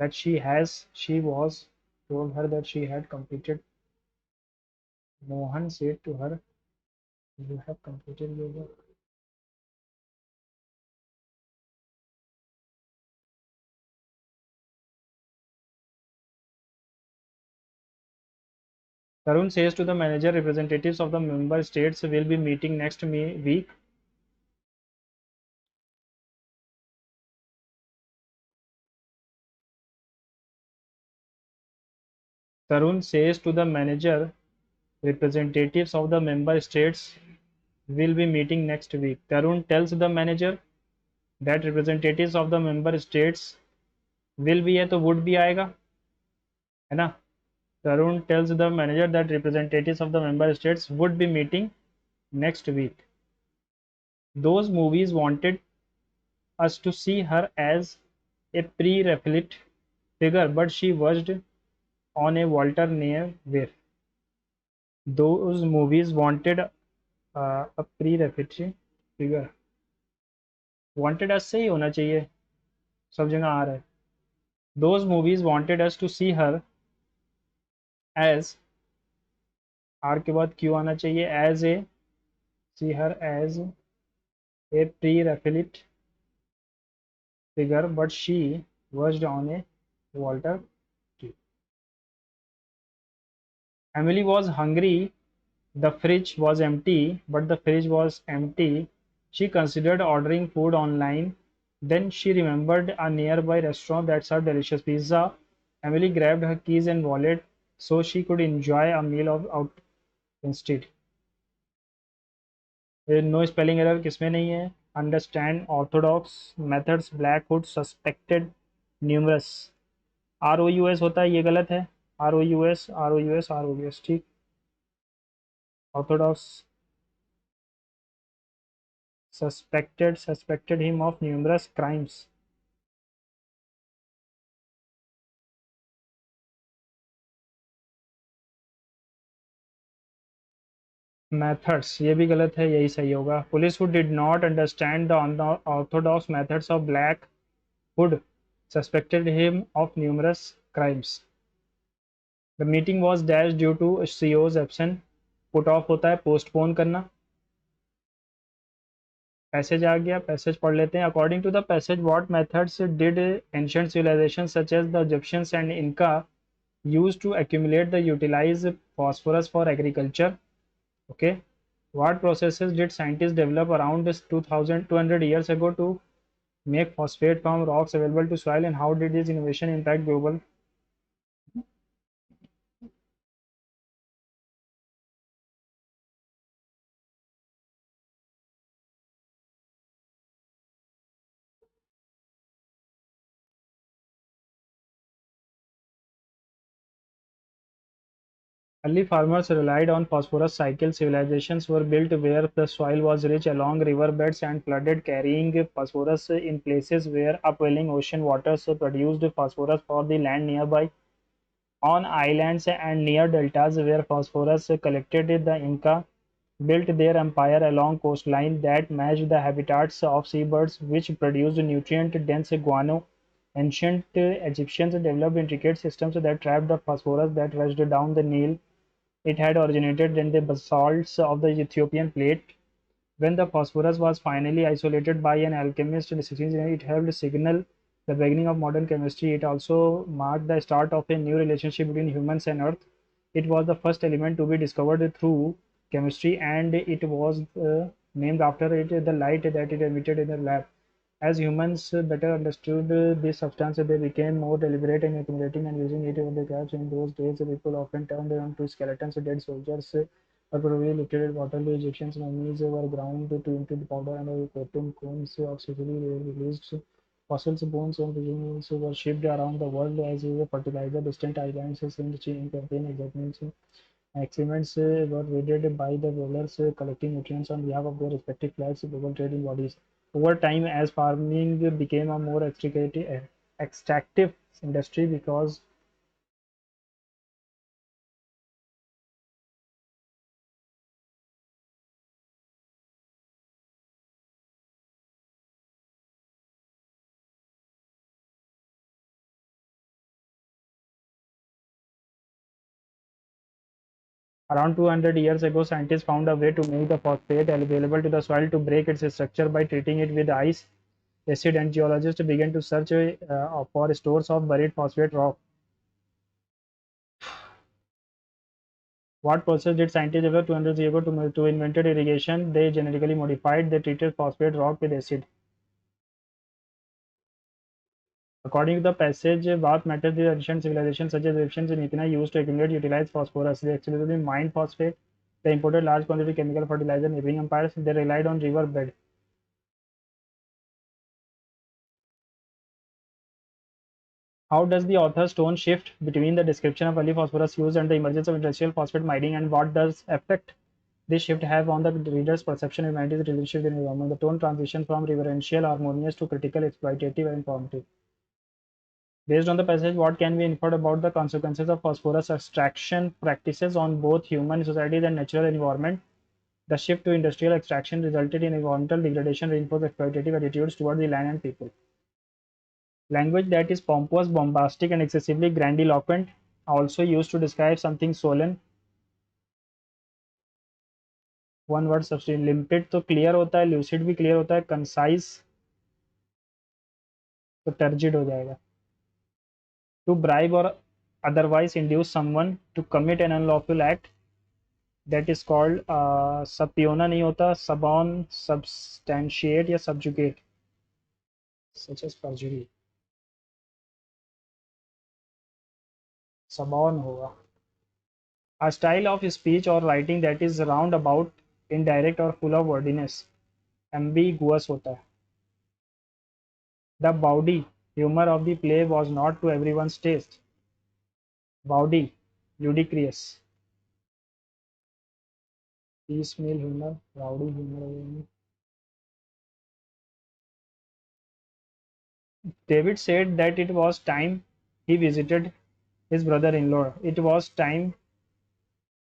that she was told her that she had completed। Mohan said to her, you have completed your work। Tarun says to the manager, representatives of the member states will be meeting next week। Tarun says to the manager, representatives of the member states will be meeting next week। Tarun tells the manager that representatives of the member states will be है तो would भी आएगा, है ना। Tarun tells the manager that representatives of the member states would be meeting next week। Those movies wanted us to see her as a pre-Raphaelite figure, but she verged on a Walter near where those movies wanted a pre-Raphaelite figure। wanted us से ही होना चाहिए, सब जगह आ रहा है। those movies wanted us to see her as, R के बाद क्यों आना चाहिए, as a, see her as a pre-Raphaelite figure, but she verged on a Walter T। Emily was hungry, the fridge was empty, but the fridge was empty। She considered ordering food online, then she remembered a nearby restaurant that served delicious pizza। Emily grabbed her keys and wallet so she could enjoy a meal out instead। No spelling error किसमें नहीं है, understand orthodox methods black hood suspected numerous ROUS होता है, ये गलत है। ROUS ठीक। Orthodox suspected him of numerous crimes। methods ये भी गलत है, यही सही होगा। Police who did not understand the orthodox methods of black hood suspected him of numerous crimes। the meeting was dashed due to CEO's absence। put off होता है postpone करना। पैसेज आ गया, पैसेज पढ़ लेते हैं। According to the passage what methods did ancient civilization such as the Egyptians and इनका used to accumulate the utilize phosphorus for agriculture? Okay, what processes did scientists develop around this 2200 years ago to make phosphate from rocks available to soil, and how did this innovation impact global? Early farmers relied on phosphorus cycle. Civilizations were built where the soil was rich along riverbeds and flooded, carrying phosphorus in places where upwelling ocean waters produced phosphorus for the land nearby. On islands and near deltas where phosphorus collected, the Inca built their empire along coastline that matched the habitats of seabirds, which produced nutrient-dense guano. Ancient Egyptians developed intricate systems that trapped the phosphorus that rushed down the Nile. It had originated in the basalts of the Ethiopian plate. When the phosphorus was finally isolated by an alchemist in the 16th century, it helped signal the beginning of modern chemistry. It also marked the start of a new relationship between humans and Earth. It was the first element to be discovered through chemistry, and it was named after it the light that it emitted in the lab. As humans better understood this substance, they became more deliberate in accumulating and using it in the gaps. In those days, people often turned them to skeletons, dead soldiers, or probably lifted in water. The Egyptians' mummies were ground to into the powder, and the protein cones of Sicily were released. Fossils, bones, and remains were shipped around the world as a fertilizer. Distant islands seemed to contain experiments. Experiments were raided by the rulers collecting nutrients on behalf of their respective flags, global trading bodies. Over time, as farming became a more extractive industry, because around 200 years ago, scientists found a way to make the phosphate available to the soil to break its structure by treating it with ice, acid, and geologists began to search for stores of buried phosphate rock. What process did scientists develop 200 years ago to invent irrigation? They genetically modified, they treated phosphate rock with acid. According to the passage, what matters the ancient civilizations such as Egyptians and Ethiopians used to accumulate utilize phosphorus. They exclusively mined phosphate. They imported large quantity chemical fertilizer in neighboring empires. They relied on river bed. How does the author's tone shift between the description of early phosphorus use and the emergence of industrial phosphate mining, and what does effect this shift have on the reader's perception of humanity's relationship with the environment? The tone transition from reverential, harmonious to critical, exploitative, and informative. Based on the passage, what can be inferred about the consequences of phosphorus extraction practices on both human societies and natural environment? The shift to industrial extraction resulted in environmental degradation, reinforced exploitative attitudes toward the land and people. Language that is pompous, bombastic, and excessively grandiloquent, also used to describe something solemn. One word substitute. Limpid तो clear होता है, lucid भी clear होता है, concise तो turgid हो जाएगा. To bribe or otherwise induce someone to commit an unlawful act, that is called सपियोना नहीं होता, सबॉन, substantiate या subjugate, such as perjury. सबॉन होगा. A style of speech or writing that is roundabout, indirect, or full of wordiness. Ambiguous होता है। The bawdy humour of the play was not to everyone's taste. Bawdy ludicrous. Piecemeal humour, rowdy humour. David said that it was time he visited his brother-in-law. It was time.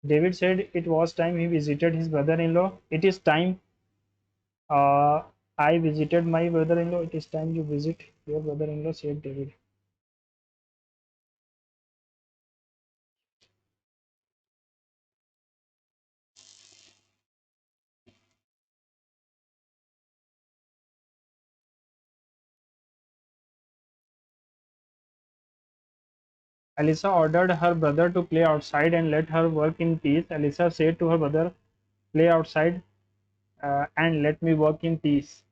David said it was time he visited his brother-in-law. It is time uh, I visited my brother-in-law. It is time you visit your brother-in-law, said David. Alyssa ordered her brother to play outside and let her work in peace. Alyssa said to her brother, play outside and let me work in peace.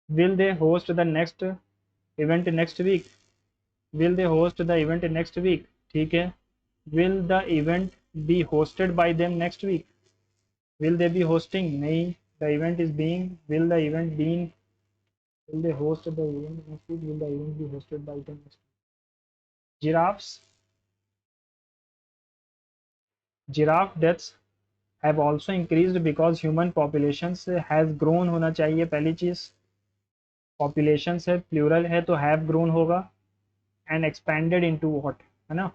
Will they host the next event next week? Will they host the event next week? ठीक है. Will the event be hosted by them next week? Will they be hosting? नहीं. The event is being. Will the event being? Will they host the event next week? Will the event be hosted by them next week? Giraffes. Giraffe deaths have also increased because human populations has grown होना चाहिए पहली चीज. Population है plural है तो have grown होगा. And expanded into what है ना.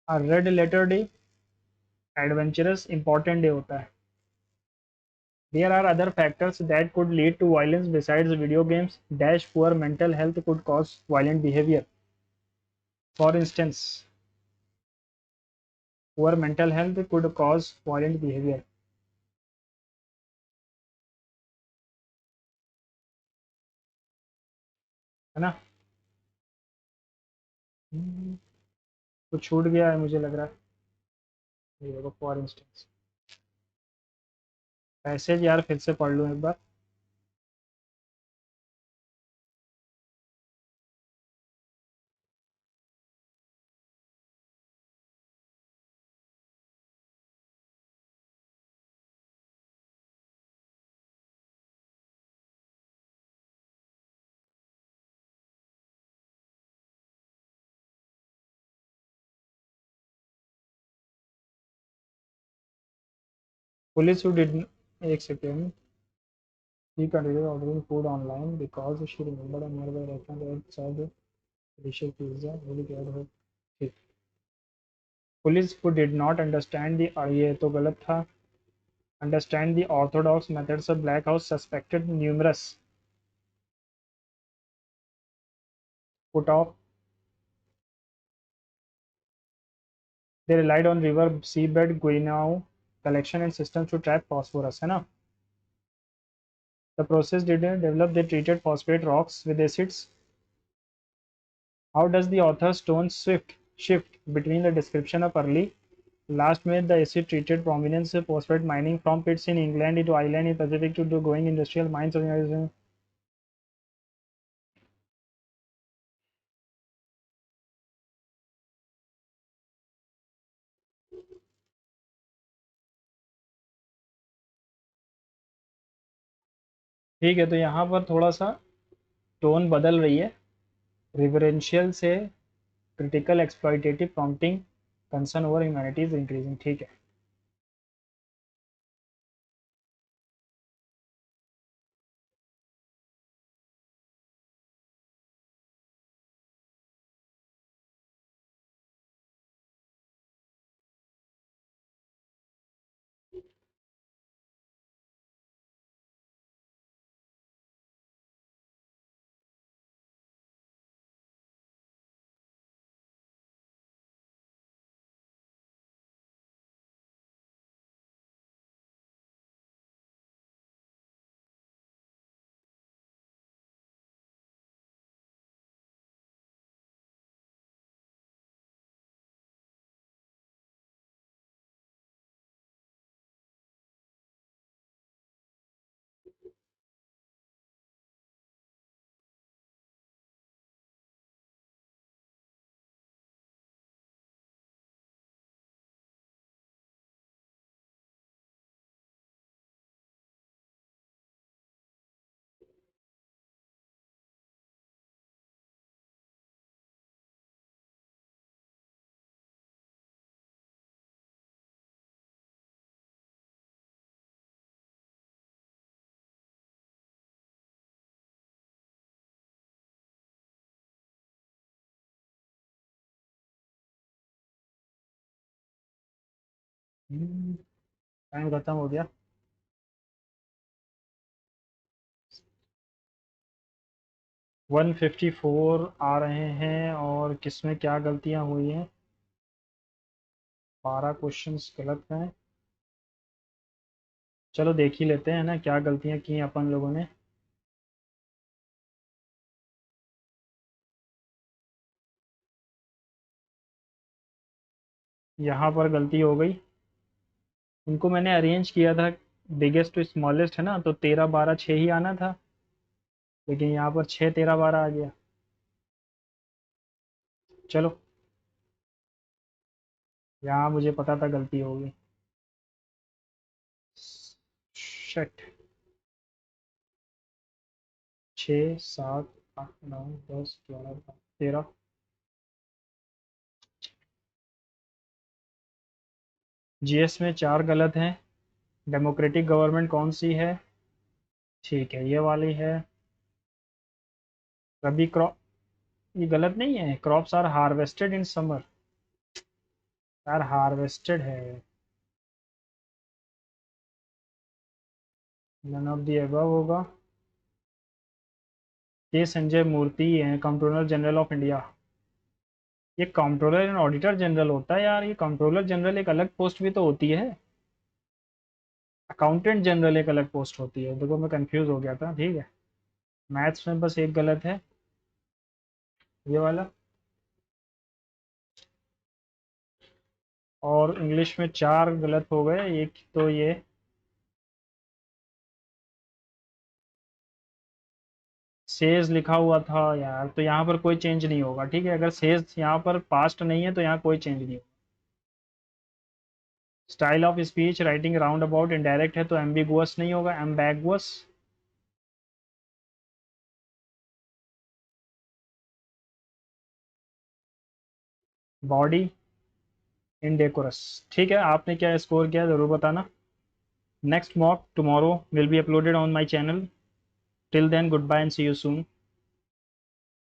A red letter day adventurous important day होता है. There are other factors that could lead to violence besides video games. Dash poor mental health could cause violent behavior. For instance, poor mental health could cause violent behavior. है ना. कुछ छूट गया है मुझे लग रहा है. ये देखो फॉर इंस्टेंस. पैसेज यार फिर से पढ़ लूँ एक बार. Police who did. एक second. He continued ordering food online because she remembered a nearby restaurant that served delicious pizza. Really glad her. ठीक. Police who did not understand the. ये तो गलत था. Understand the orthodox methods of Black House suspected numerous. Put off. They relied on river seabed guano collection and systems to trap phosphorus. है ना. The process didn't develop. They treated phosphate rocks with acids. How does the author's tone shift between the description of early last made the acid treated prominence of phosphate mining from pits in England into island in Pacific to going industrial mines of. ठीक है तो यहाँ पर थोड़ा सा tone बदल रही है. रिवरेंशियल से critical exploitative prompting concern over humanity is increasing. ठीक है. टाइम खत्म हो गया। 154 आ रहे हैं और किसमें क्या गलतियां हुई हैं? 12 क्वेश्चंस गलत हैं। चलो देख ही लेते हैं ना क्या गलतियां की अपन लोगों ने। यहाँ पर गलती हो गई। उनको मैंने अरेंज किया था बिगेस्ट टू स्मॉलेस्ट, है ना, तो 13 12 6 ही आना था, लेकिन यहाँ पर 6 13 12 आ गया। चलो, यहाँ मुझे पता था गलती होगी। शट। 6 7 8 9 10 11 13। जीएस में 4 गलत हैं। डेमोक्रेटिक गवर्नमेंट कौन सी है? ठीक है, ये वाली है। रबी क्रॉप, ये गलत नहीं है। Crops are harvested in summer. यार हार्वेस्टेड है। नन ऑफ दी अबव होगा। के संजय मूर्ति हैं कंट्रोलर जनरल ऑफ इंडिया। ये कंट्रोलर एंड ऑडिटर जनरल होता है यार। ये कंट्रोलर जनरल एक अलग पोस्ट भी तो होती है। अकाउंटेंट जनरल एक अलग पोस्ट होती है। देखो मैं कंफ्यूज हो गया था, ठीक है। मैथ्स में बस एक गलत है, ये वाला। और इंग्लिश में 4 गलत हो गए। एक तो ये सेज लिखा हुआ था यार, तो यहाँ पर कोई चेंज नहीं होगा, ठीक है। अगर सेज यहाँ पर पास्ट नहीं है तो यहाँ कोई चेंज नहीं होगा। Style of speech writing round about indirect है तो एम्बिगुअस नहीं होगा, एम्बैगुअस। बॉडी इनडेकोरस। ठीक है, आपने क्या स्कोर किया जरूर बताना। Next mock tomorrow will be uploaded on my channel. Till then goodbye and see you soon.